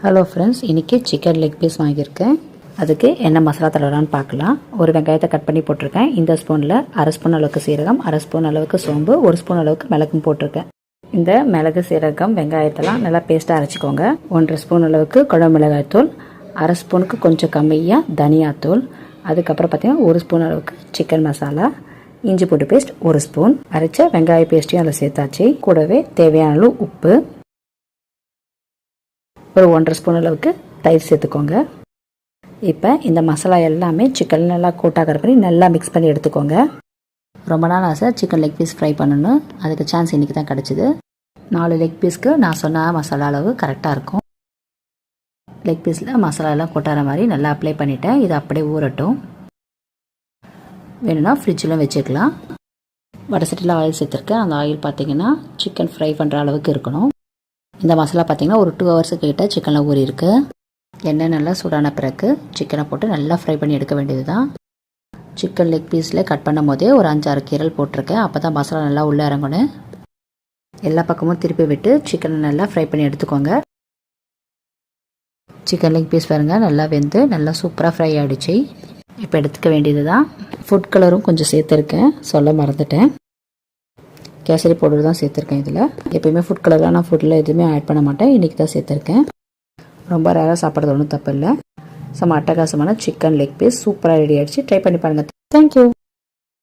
Hello friends, இன்றைக்கி chicken leg piece வாங்கியிருக்கேன். அதுக்கு என்ன மசாலா தடவலான்னு பார்க்கலாம். ஒரு வெங்காயத்தை கட் பண்ணி போட்டிருக்கேன். இந்த ஸ்பூனில் அரை ஸ்பூன் அளவுக்கு சீரகம், அரை ஸ்பூன் அளவுக்கு சோம்பு, ஒரு ஸ்பூன் அளவுக்கு மிளகும் போட்டிருக்கேன். இந்த மிளகு, சீரகம், வெங்காயத்தெல்லாம் நல்லா பேஸ்ட்டாக அரைச்சிக்கோங்க. 1.5 ஸ்பூன் அளவுக்கு குழம்பு மிளகாய்த்தூள், அரை ஸ்பூனுக்கு கொஞ்சம் கம்மியாக தனியாத்தூள், அதுக்கப்புறம் பார்த்திங்கன்னா 1 ஸ்பூன் அளவுக்கு சிக்கன் மசாலா, இஞ்சி பூண்டு பேஸ்ட் 1 ஸ்பூன், அரைச்ச வெங்காய பேஸ்ட்டையும் அதில் சேர்த்தாச்சு. கூடவே தேவையான அளவு உப்பு, ஒரு 1.5 ஸ்பூன் அளவுக்கு தயிர் சேர்த்துக்கோங்க. இப்போ இந்த மசாலா எல்லாமே சிக்கன் நல்லா கோட்டாகிற பண்ணி நல்லா மிக்ஸ் பண்ணி எடுத்துக்கோங்க. ரொம்ப நாள் ஆசை சிக்கன் லெக் பீஸ் ஃப்ரை பண்ணணும். அதுக்கு சான்ஸ் இன்றைக்கி தான் கிடச்சிது. 4 லெக் பீஸ்க்கு நான் சொன்ன மசாலா அளவு கரெக்டாக இருக்கும். லெக் பீஸில் மசாலா எல்லாம் கொட்டார மாதிரி நல்லா அப்ளை பண்ணிவிட்டேன். இது அப்படியே ஊறட்டும். வேணும்னா ஃப்ரிட்ஜில் வச்சுக்கலாம். வடை சட்டியில் ஆயில் சேர்த்துருக்கேன். அந்த ஆயில் பார்த்திங்கன்னா சிக்கன் ஃப்ரை பண்ணுற அளவுக்கு இருக்கணும். இந்த மசாலா பார்த்திங்கன்னா ஒரு 2 ஹவர்ஸுக்கு கிட்ட சிக்கனில் ஊறி இருக்குது. எண்ணெய் நல்லா சூடான பிறகு சிக்கனை போட்டு நல்லா ஃப்ரை பண்ணி எடுக்க வேண்டியது தான். சிக்கன் லெக் பீஸில் கட் பண்ணும் போதே ஒரு 5-6 கீரல் போட்டிருக்கேன். அப்போ தான் மசாலா நல்லா உள்ளே இறங்கணும். எல்லா பக்கமும் திருப்பி விட்டு சிக்கனை நல்லா ஃப்ரை பண்ணி எடுத்துக்கோங்க. சிக்கன் லெக் பீஸ் பாருங்கள் நல்லா வெந்து நல்லா சூப்பராக ஃப்ரை ஆகிடுச்சு. இப்போ எடுத்துக்க வேண்டியது தான். ஃபுட் கலரும் கொஞ்சம் சேர்த்துருக்கேன், சொல்ல மறந்துட்டேன். கேசரி பவுடர் தான் சேர்த்துருக்கேன். இதில் எப்போயுமே ஃபுட் கலர்லாம் நான் ஃபுட்டில் எதுவுமே ஆட் பண்ண மாட்டேன். இன்றைக்கி தான் சேர்த்துருக்கேன். ரொம்ப ரேராக சாப்பிட்றது ஒன்றும் தப்பு இல்லை. செம்ம அட்டகாசமான சிக்கன் லெக் பீஸ் சூப்பராக ரெடி ஆகிடுச்சு. ட்ரை பண்ணி பாருங்கள். தேங்க்யூ.